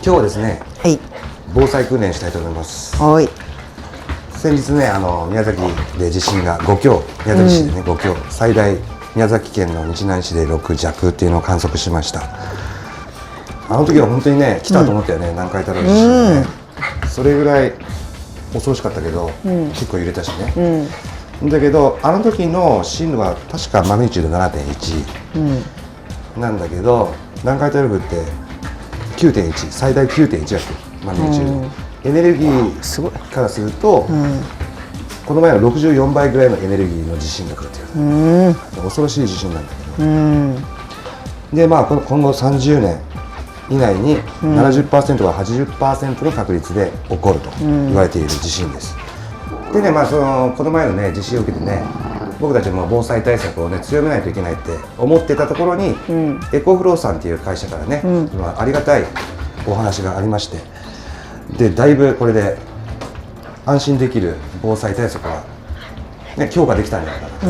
今日はですね、はい。防災訓練したいと思います。はい。先日ね、宮崎で地震が5強、宮崎市でね、5強、最大宮崎県の日南市で6弱っていうのを観測しました。あの時は本当にね、来たと思ったよね、南海トラフ地震ね。それぐらい恐ろしかったけど、結構揺れたしね。だけど、あの時の震度は確かマグニチュード 7.1、なんだけど、南海トラフって 9.1、最大 9.1 だってマグニチュード。エネルギーからすると、この前の64倍ぐらいのエネルギーの地震が来るっていう、恐ろしい地震なんだけど、でまあ今後30年以内に 70% から 80% の確率で起こると言われている地震です。でね、まあこの前のね地震を受けてね、僕たちも防災対策をね強めないといけないって思ってたところに、エコフローさんっていう会社からね、ありがたいお話がありまして、でだいぶこれで安心できる防災対策が、ね、強化できたんじゃないかなと、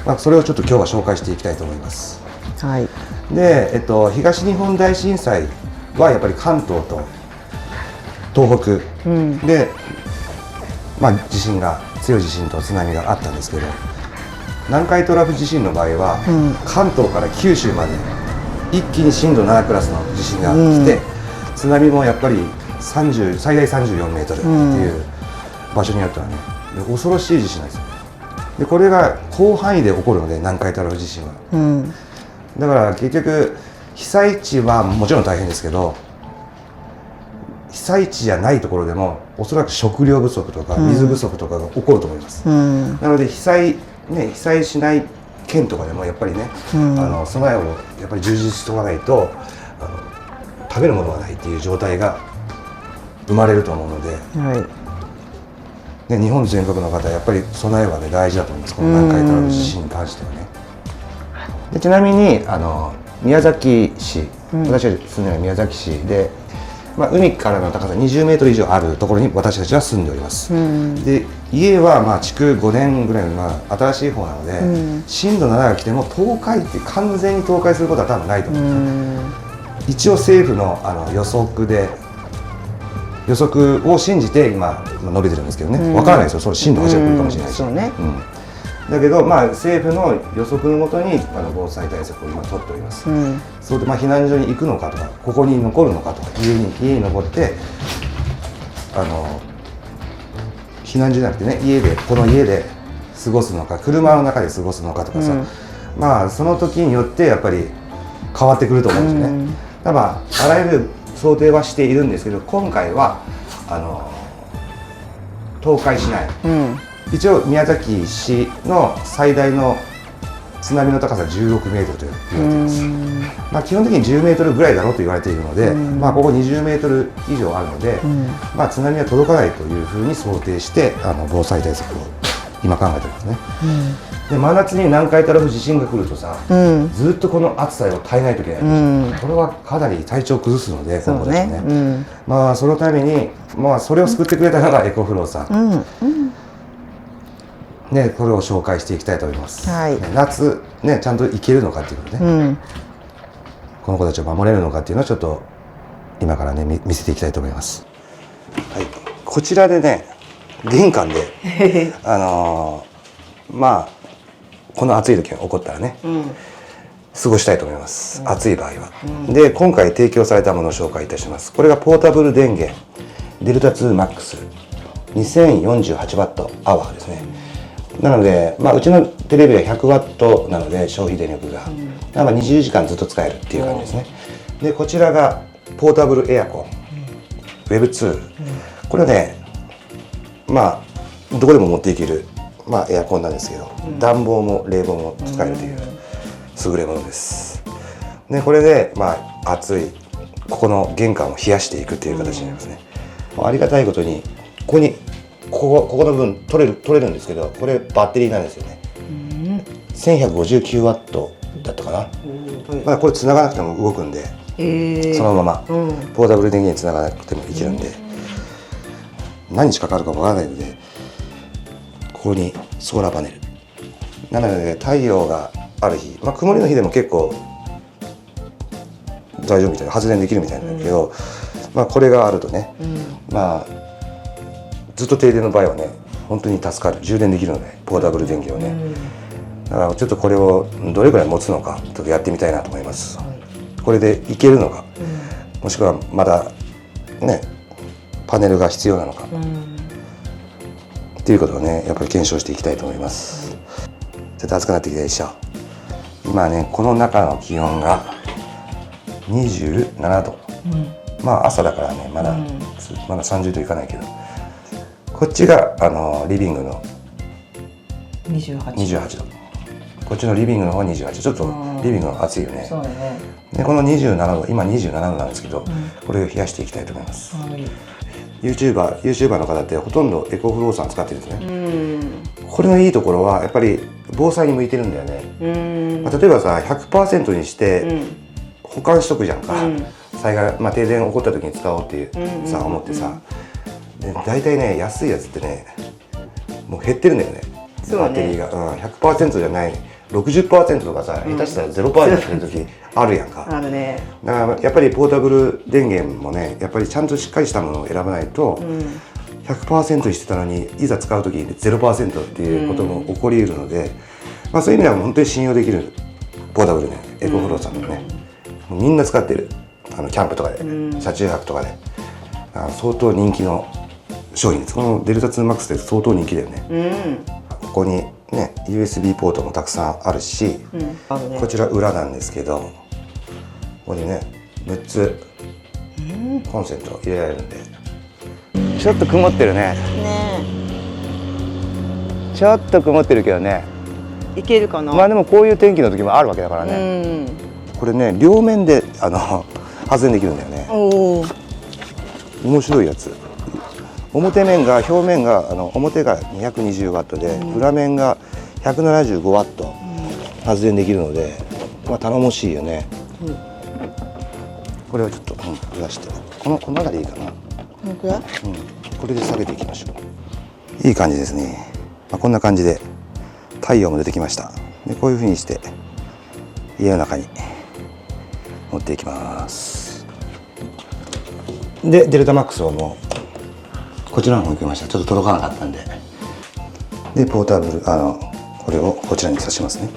まあ、それをちょっと今日は紹介していきたいと思います。はい。で、東日本大震災はやっぱり関東と東北、で、まあ、強い地震と津波があったんですけど、南海トラフ地震の場合は、関東から九州まで一気に震度7クラスの地震が来て、津波もやっぱり最大34メートルっていう場所にあったらね、恐ろしい地震なんですよ。でこれが広範囲で起こるので、南海トラフ地震は、だから結局被災地はもちろん大変ですけど、被災地じゃないところでもおそらく食料不足とか水不足とかが起こると思います。なので被災しない県とかでもやっぱりね、備えをやっぱり充実しておかないと食べるものがないっていう状態が生まれると思うので、日本全国の方やっぱり備えはね大事だと思います。この南海トラフ地震に関してはね。でちなみに宮崎市、私が住んでいる宮崎市で、まあ、海からの高さ20メートル以上あるところに私たちは住んでおります。で家はまあ築5年ぐらいの、まあ、新しい方なので、震度7が来ても倒壊って完全に倒壊することは多分ないと思うんですね。一応政府の予測を信じて今述べてるんですけどね、分からないですよ、それ震度8が来るかもしれないし、だけど、まあ、政府の予測のもとに防災対策を今取っております。そうで、まあ、避難所に行くのかとか、ここに残るのかとか、家に残って避難所じゃなくてね、この家で過ごすのか、車の中で過ごすのかとかさ、まあその時によってやっぱり変わってくると思うんですよね。だからまああらゆる想定はしているんですけど、今回は倒壊しない、一応宮崎市の最大の津波の高さ16メートルと言われています。まあ基本的に10メートルぐらいだろうと言われているので、まあここ20メートル以上あるので、まあ津波は届かないというふうに想定して防災対策を今考えてるんですね。で真夏に南海トラフ地震が来るとさ、ずっとこの暑さを耐えないといけない、これはかなり体調を崩すので、今後ですね、まあそのために、まあ、それを救ってくれたのがエコフローさん、ね、これを紹介していきたいと思います。夏、ね、ちゃんと行けるのかっていうことね、この子たちを守れるのかっていうのをちょっと今からね見せていきたいと思います。はい、こちらでね、玄関でまあこの暑い時が起こったらね、過ごしたいと思います。暑い場合は。で今回提供されたものを紹介いたします。これがポータブル電源デルタ2マックス 2048Wh ですね。なので、まあ、うちのテレビは 100W なので消費電力が、まあ20時間ずっと使えるっていう感じですね。でこちらがポータブルエアコン Web2、これはね、まあどこでも持っていける、まあ、エアコンなんですけど、暖房も冷房も使えるという優れものです。でこれで、まあ、暑いここの玄関を冷やしていくという形になりますね。ありがたいことにここの分取れるんですけど、これバッテリーなんですよね。1159W だったかな。まあこれ繋がなくても動くんで、そのままポータブル電源に繋がなくてもいけるんで、何日かかるかわからないので、ここにソーラーパネルなので、太陽がある日、まあ、曇りの日でも結構大丈夫みたいな、発電できるみたいなんだけど、まあこれがあるとね、まあずっと停電の場合はね本当に助かる、充電できるのでポータブル電源をね、だからちょっとこれをどれくらい持つのかちょっとやってみたいなと思います。これでいけるのか、もしくはまだねパネルが必要なのか、っていうことをねやっぱり検証していきたいと思います。ちょっと暑くなってきたでしょ。今ねこの中の気温が27度、まあ朝だからねまだ30度いかないけど、こっちがリビングの28度、こっちのリビングの方は28度、ちょっとリビングの暑いよね。そうだね。でこの27度、今27度なんですけど、これを冷やしていきたいと思います。YouTuber の方ってほとんどエコフローさん使ってるんですね。これのいいところはやっぱり防災に向いてるんだよね。まあ、例えばさ 100% にして保管しとくじゃんか、災害、まあ、停電起こった時に使おうっていうさ思ってさ、で大体ね安いやつってねもう減ってるんだよね、バッテリーが、100% じゃない 60% とかさ、下手したら 0% にする時あるやんか。あるね。だからやっぱりポータブル電源もねやっぱりちゃんとしっかりしたものを選ばないと、100% にしてたのにいざ使う時に 0% っていうことも起こりうるので、まあ、そういう意味では本当に信用できるポータブルね、エコフローさんのね、もうみんな使ってる、キャンプとかで、車中泊とかで相当人気の商品です。このデルタ2マックスって相当人気だよね。ここにね USB ポートもたくさんあるし、こちら裏なんですけど、ここにね6つコンセント入れられるんで、ちょっと曇ってるね。ちょっと曇ってるけどね、いけるかな。まあでもこういう天気の時もあるわけだからね。これね両面で発電できるんだよね。面白いやつ。表面が表が 220W で、裏面が 175W 発電できるので、まあ頼もしいよね。これをちょっとずらして、この中でいいかな。これで下げていきましょう。いい感じですね。まあ、こんな感じで太陽も出てきました。でこういうふうにして家の中に持っていきます。でデルタマックスをもうこちらの方に行きました。ちょっと届かなかったんで、でポータブルこれをこちらに挿しますね。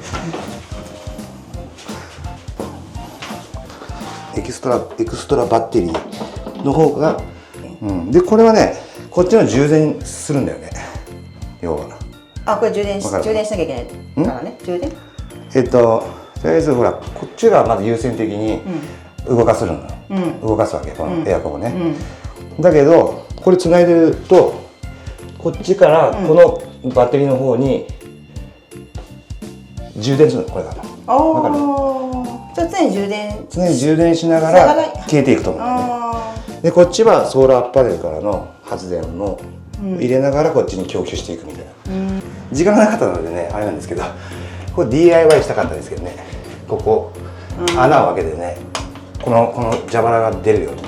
エクストラバッテリーの方が、でこれはねこっちの充電するんだよね、要は。これ充電しなきゃいけないからね。充電、とりあえずほらこっちがまず優先的に動かすわけ、このエアコンをね。だけどこれつないでるとこっちからこのバッテリーの方に充電するの、これが。わかる？じゃあ常に充電しながら消えていくと思うんだよね。でこっちはソーラーパネルからの発電を入れながらこっちに供給していくみたいな。時間がなかったのでねあれなんですけど、これ DIY したかったんですけどね、ここ穴を開けてねこの蛇腹が出るように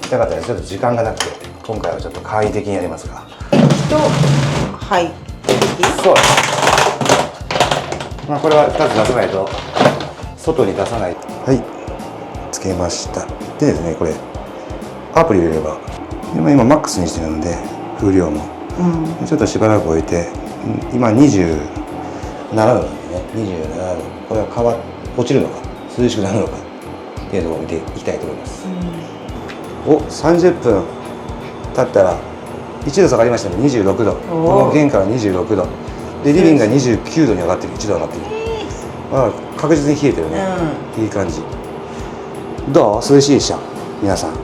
したかったです。ちょっと時間がなくて今回はちょっと簡易的にやりますが。そう。まあこれは2つ出さないと外に出さない。つけました。でですね、これアプリ入れれば今マックスにしてるので風量も、ちょっとしばらく置いて、今27度なんでね、27度、これは落ちるのか涼しくなるのかっていうのを見ていきたいと思います。30分経ったら1度下がりましたね。26度、この玄関が26度でリビングが29度に上がってる、1度上がってる。確実に冷えてるね、いい感じ。どう？涼しいでしょ皆さん。こ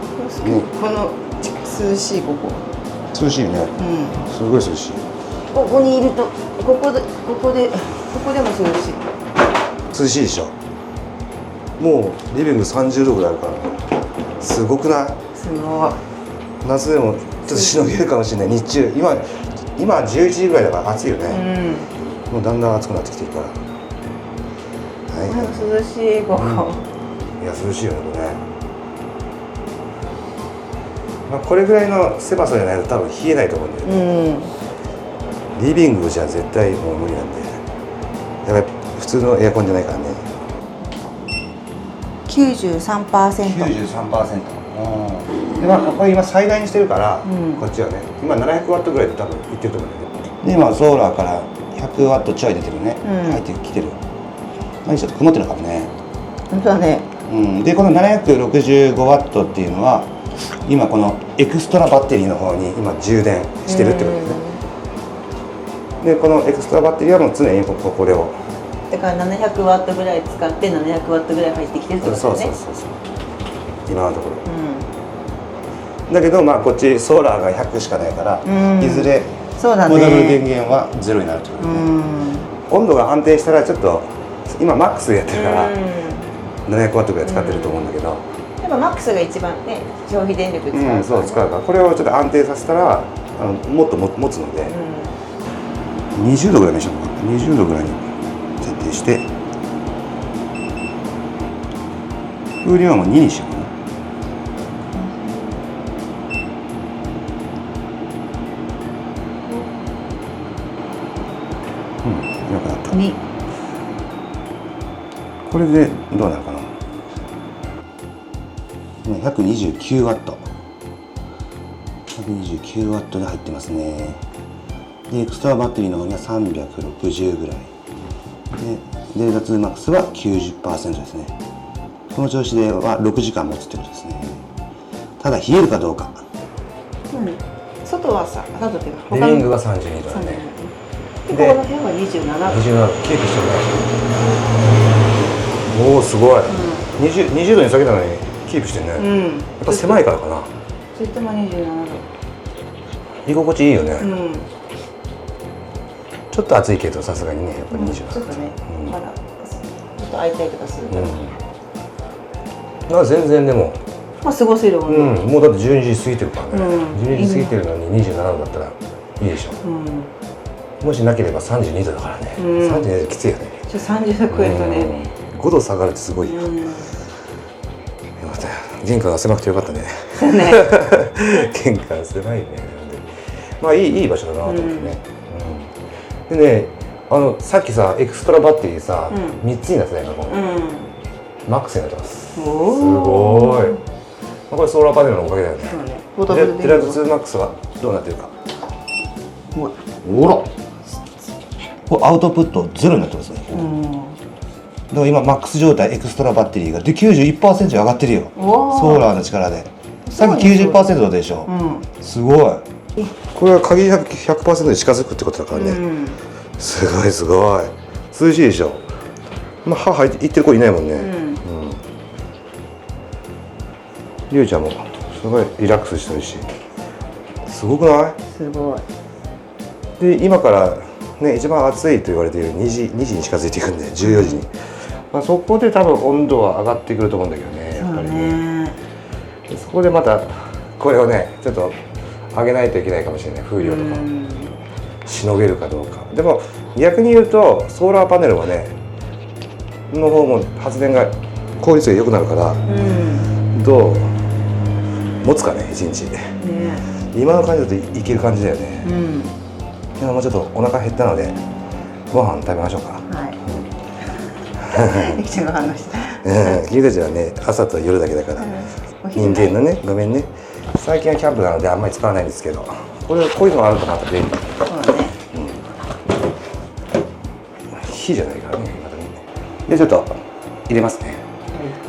の涼しい、ここ涼しいね。すごい涼しい。ここにいるとここでも涼しい。涼しいでしょ。もうリビング30度ぐらいあるからね。すごくない？すごい。夏でもちょっとしのげるかもしれない。日中今11時ぐらいだから暑いよね。もうだんだん暑くなってきてるから。涼しい、ここ。いや涼しいよねこれね。これぐらいの狭さじゃないと多分冷えないと思うんだよね。リビングじゃ絶対もう無理なんで、やっぱり普通のエアコンじゃないからね。93%。93%。でこれ今最大にしてるから、うんこっちはね今700ワットぐらいで多分いってると思うんだよね。で今ソーラーから100ワットちょい出てるね、うん入ってきてる。ちょっと曇ってるからね。本当だね。でこの765ワットっていうのは今このエクストラバッテリーの方に今充電してるってことですね。でこのエクストラバッテリーはもう常にこれをだから700ワットぐらい使って700ワットぐらい入ってきてるってことだよね。そう今のところ、だけどまあこっちソーラーが100しかないから、いずれそうだね。モダブル電源はゼロになるってことね。温度が安定したらちょっと今マックスでやってるから700ワットぐらい使ってると思うんだけど、やっぱマックスが一番ね消費電力使うから、ね、そう使うからこれをちょっと安定させたらもっと持つので、20度ぐらいにしようか。20度ぐらいに設定して風量はもう2にしようかな。よくなった。2。これでどうなるかな。129ワット129ワットで入ってますね。でエクストラバッテリーの方には360ぐらいで、デルタ2マックスは 90% ですね。この調子では6時間持つってことですね。ただ冷えるかどうか。外はさ、外っていうかリビングが32度だね。でここの部屋は27度。キープしてるね。おおすごい、20度に下げたのにキープしてるね、やっぱ狭いからかな。それとも27度。居心地いいよね、ちょっと暑いけどさすがにねやっぱり27度、ちょっとね、まだちょっと空いたりとかするから、全然でもまあ過ごせるもんね、もうだって12時過ぎてるからね、12時過ぎてるのに27度だったらいいでしょ、もしなければ32度だからね、32度きついよね。30度超えるとね、5度下がるってすごいよ、よかったよ。玄関が狭くてよかったね。玄関狭いね。まあいい場所だなと思ってね、でねさっきさエクストラバッテリーさ、3つになってたよな、マックスになってます。すごい。これソーラーパネルのおかげだよね。デラックスマックスはどうなってるか。ほらこれアウトプットゼロになってますね。だから今マックス状態エクストラバッテリーがで 91% 上がってるよ、ソーラーの力で。さっき 90% でしょ、すごい。これは限り 100% に近づくってことだからね、すごい涼しいでしょ。まあ歯入ってる子いないもんね。りゅうちゃんもすごいリラックスしてるし、すごくない？すごい。で今からね一番暑いと言われている2時に近づいていくんで14時に、そこで多分温度は上がってくると思うんだけどね、やっぱりね。そこでまたこれをねちょっと上げないといけないかもしれない、風量とかしのげるかどうか。でも逆に言うとソーラーパネルはねの方も発電が効率が良くなるから、どう持つかね1日、今の感じだといける感じだよね。今もうちょっとお腹減ったのでご飯食べましょうか。ゆきちゃんが話した。君たちはね朝と夜だけだから、人間のねごめんね。最近はキャンプなのであんまり使わないんですけど、こういうのがあるとまた便利。火じゃないからねまたね。でちょっと入れますね。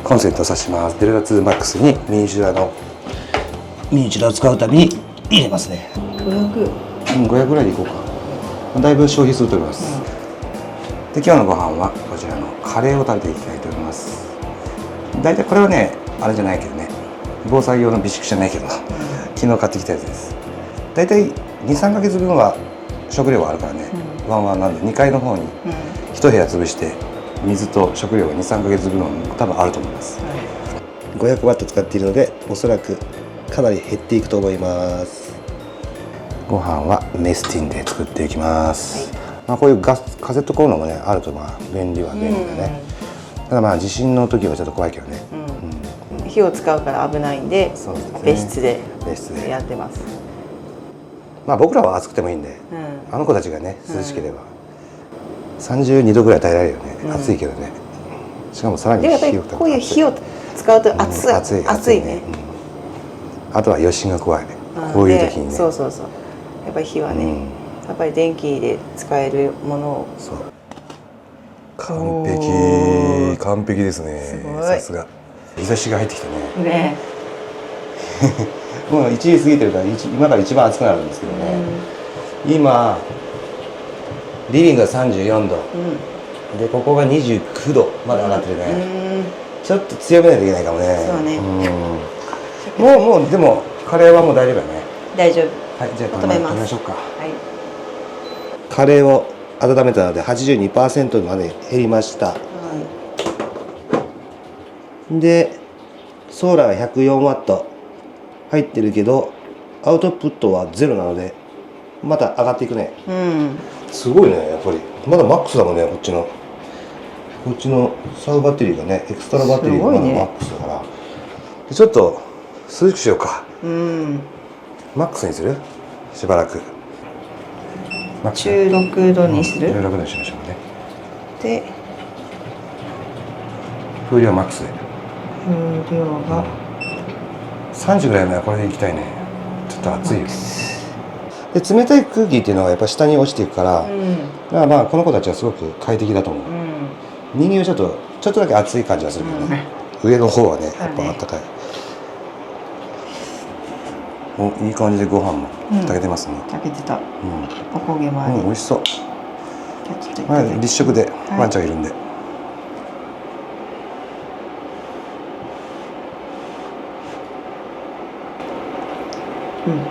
コンセントを挿します。デルタ2マックスにミニチュラを使うたびに入れますね。500ぐらいでいこうか。だいぶ消費すると思います。で今日のご飯はこちらのカレーを食べていきたいと思います。だいたいこれはねあれじゃないけどね、防災用の備蓄じゃないけど、昨日買ってきたやつです。だいたい 2,3 ヶ月分は食料があるからね、ワンワンなんで2階の方に1部屋潰して水と食料が 2,3 ヶ月分多分あると思います。500ワット使っているのでおそらくかなり減っていくと思います。ご飯はメスティンで作っていきます。こういうカセットコンロもねあると便利だね。ただ地震の時はちょっと怖いけどね。火を使うから危ないんで、別室でやってます。僕らは暑くてもいいんで、あの子たちがね涼しければ32度ぐらい耐えられるよね。暑いけどね。しかもさらにこういう火を使うと暑いね。あとは余震が怖いね。こういう時にね。そうそうそう。やっぱり火はね、やっぱり電気で使えるものを。そう。完璧ですね。さすが。日差しが入ってきたね。ね。もう1時過ぎてるから今から一番暑くなるんですけどね。今リビングが34度、でここが29度まで上がってるね。ちょっと強めないといけないかもね。そうね。もうでもカレーはもう大丈夫だね。大丈夫。はい、じゃあ止めましょうか。はい。カレーを温めたので 82% まで減りました。はい。でソーラーが104ワット入ってるけどアウトプットはゼロなのでまた上がっていくね。すごいね、やっぱりまだマックスだもんね。こっちのサブバッテリーがね、エクストラバッテリーがまだマックスだから、ちょっと涼しくしようか。マックスにする？しばらく16度にする？16度にしましょうね。で風量マックスで、風量が30ぐらいならこれでいきたいね。ちょっと暑いよ。で冷たい空気っていうのはやっぱ下に落ちていくから、だからまあこの子たちはすごく快適だと思う。人間はちょっとだけ暑い感じがするけどね、上の方はねやっぱあったかい。お、いい感じでご飯も炊けてますね。炊けてた。おこげもあり。美味しそう。はい、立食でワンちゃんいるんで。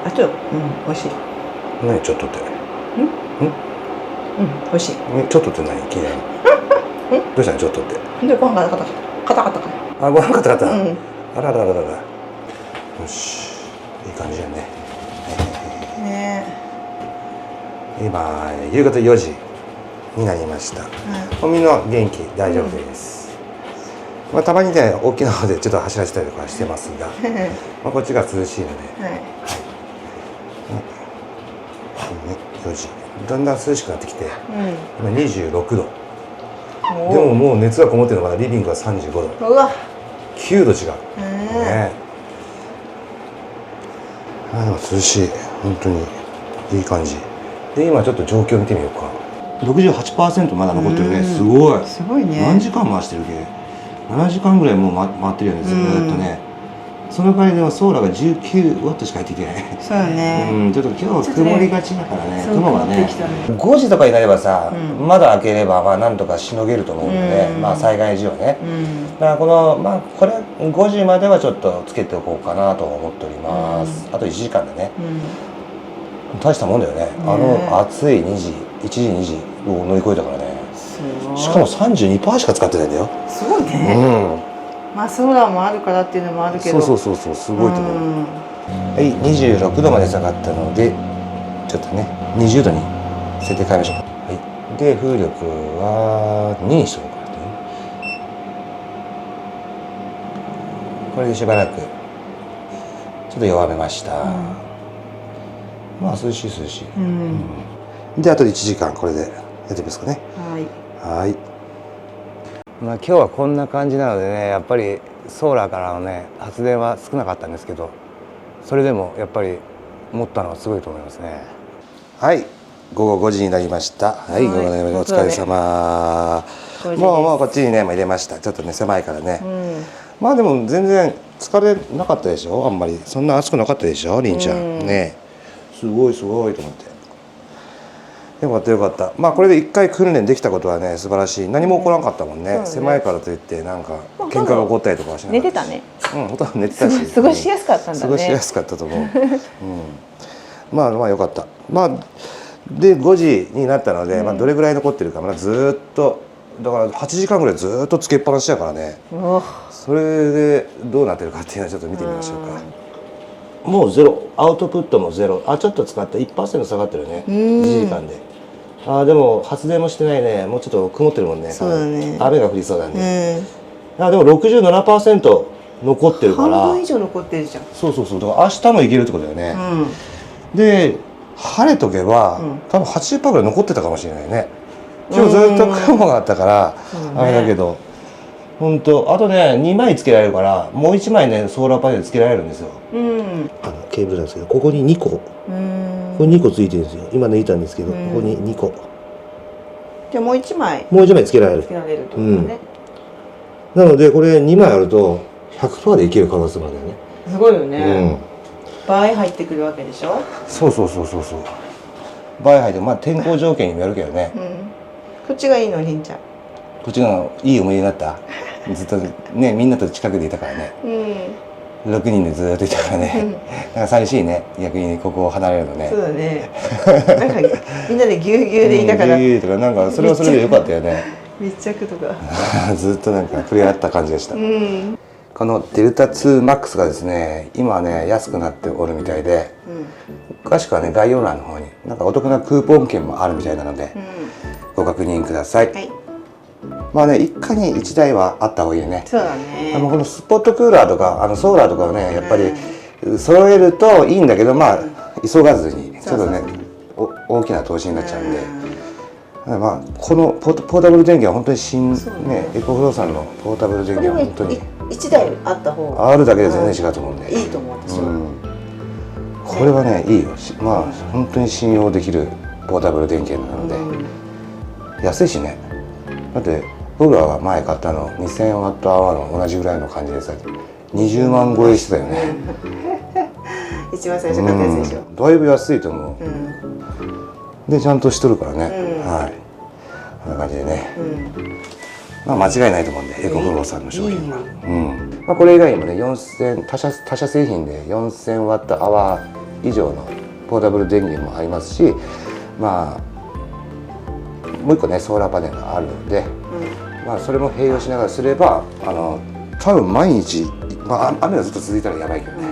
あと、美味しい。何ちょっとって。美味しい。ちょっとって何？気になる。どうしたのちょっとって。で、ご飯が硬かったから。あ、ご飯硬かった。あららららら。よし、いい感じやね。今夕方4時になりました。みんな元気、大丈夫です。まあたまにね大きな方でちょっと走らせたりとかしてますが、まあこっちが涼しいので。4時だんだん涼しくなってきて、今26度。でももう熱がこもってるのかな。リビングは35度。うわ、9度違う。ね。でも涼しい。本当にいい感じ。で今ちょっと状況見てみようか。68% まだ残ってるね。すごい。すごいね。何時間回してるっけ？7時間ぐらいもう回ってるよね。ずっとね。その代わりでもソーラーが19ワットしか入ってきてない。そうよね。ちょっと今日曇りがちだからね。雲がね。5 5時とかになればさ、窓開ければまあなんとかしのげると思うんで、まあ災害時はね。だからこれ5時まではちょっとつけておこうかなと思っております。あと1時間でね。大したもんだよね。暑い1時2時を乗り越えたからね。しかも 32% しか使ってないんだよ。すごいね。まあソーラーもあるからっていうのもあるけど。そうすごいと思う。はい、26度まで下がったのでちょっとね20度に設定変えましょう。はい、で風力は2にしとこうかな。これでしばらくちょっと弱めました。まあ涼しい。であと1時間これでやってみますかね。はい。まあ今日はこんな感じなのでね、やっぱりソーラーからのね発電は少なかったんですけど、それでもやっぱり持ったのはすごいと思いますね。はい、午後5時になりました。はい、午後5時になりました。お疲れ様。もうこっちにね入れました。ちょっとね狭いからね。まあでも全然疲れなかったでしょ。あんまりそんな暑くなかったでしょ、りんちゃん。ね、すごいと思って。よかった。まあこれで1回訓練できたことはね素晴らしい。何も起こらなかったもんね。狭いからといってなんか喧嘩が起こったりとかはしなかった。寝てたね。ほとんど寝てたし。過ごしやすかったんだね。過ごしやすかったと思う。まあよかった。まあで5時になったので、まあどれぐらい残ってるか、まだずっとだから8時間ぐらいずっとつけっぱなしだからね。それでどうなってるかっていうのはちょっと見てみましょうか。もうゼロ、アウトプットもゼロ。ちょっと使った 1% 下がってるね。1時間で。でも発電もしてないね。もうちょっと曇ってるもんね。そうだね。雨が降りそうだね。でも 67% 残ってるから。半分以上残ってるじゃん。そう。だから明日もいけるってことだよね。で晴れとけば、多分 80% ぐらい残ってたかもしれないね。今日ずっと雲があったからあれだけど、本当あとね2枚つけられるからもう1枚ねソーラーパネルつけられるんですよ。ケーブルなんですけどここに2個これ2個ついてるんですよ。今抜いたんですけどここに2個じゃあもう1枚つけられる。つけられるってことね。なのでこれ2枚あると 100% でいける可能性もあるよね。すごいよね。倍入ってくるわけでしょ。そう倍入ってまあ天候条件にもよるけどね。こっちがいいのりんちゃん。こっちがいい思い出になった。ずっとねみんなと近くでいたからね。6人でずっといたからね。なんか寂しいね逆にここを離れるのね。そうだね。なんかみんなでぎゅうぎゅうでいたから。ぎゅうぎゅうとかなんかそれはそれで良かったよね。密着とか。ずっとなんか触れ合った感じでした。このデルタ2マックスがですね今はね安くなっておるみたいで、詳しくはね概要欄の方になんかお得なクーポン券もあるみたいなので、ご確認ください。まあね一家に1台はあった方がいいよね。そうだね。このスポットクーラーとかソーラーとかをねやっぱり揃えるといいんだけどまあ急がずにちょっとね大きな投資になっちゃうんで、まあこのポータブル電源は本当にエコフローさんのポータブル電源は本当に1台あった方があるだけで全然違うと思うんでいいと思う私は。これはねいいよ。まあ本当に信用できるポータブル電源なので安いしね。だって僕らが前買ったの2000ワットアワーの同じぐらいの感じでさ20万超えしてたよね。一番最初買ったやつでしょ。だいぶ安いと思う。でちゃんとしとるからね。はいこんな感じでね、まあ間違いないと思うんでエコフローさんの商品は。まあこれ以外にもね他社製品で4000ワットアワー以上のポータブル電源もありますし、まあもう一個ねソーラーパネルがあるので、まあそれも併用しながらすれば多分毎日、まあ、雨がずっと続いたらやばいけどね、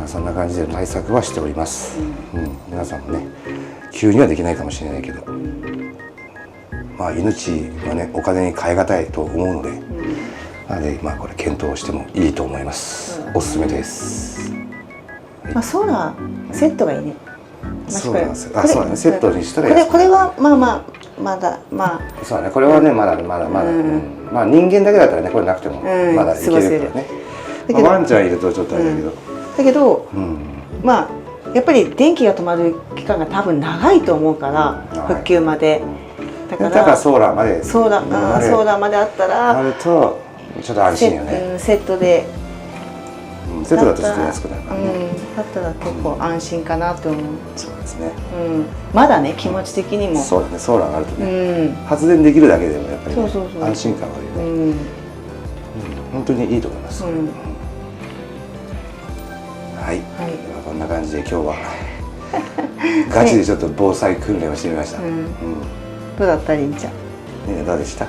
そんな感じで対策はしております。皆さんもね急にはできないかもしれないけど、まあ命はねお金に換え難いと思うので、なのでまあこれ検討してもいいと思います。おすすめです。まあソーラーセットがいいね。そうなんですよ。そうだね。セットにしたらこれはまだそうだね。これはねまだまあ人間だけだったらねこれなくてもまだいけるからね。ワンちゃんいるとちょっとあれだけど。まあやっぱり電気が止まる期間が多分長いと思うから復旧まで。だからソーラーまでソーラーまであったらあるとちょっと安心よね。セットで。セットだとちょっと安くなるからね。だったら結構安心かなと思う。そうですね。まだね気持ち的にも。そうだね。ソーラーがあるとね、発電できるだけでもやっぱり安心感があるよね。本当にいいと思います。はい。こんな感じで今日はガチでちょっと防災訓練をしてみました。どうだったりんちゃん。どうでした？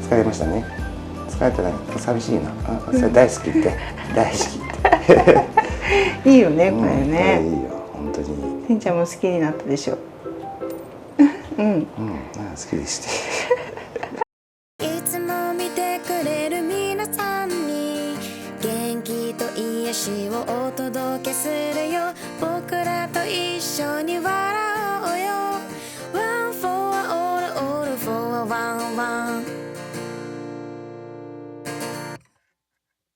疲れましたね。疲れたら寂しいな。それ大好きって大好きって。いいよねこれね。いいよ本当に。りんちゃんも好きになったでしょ。好きでして。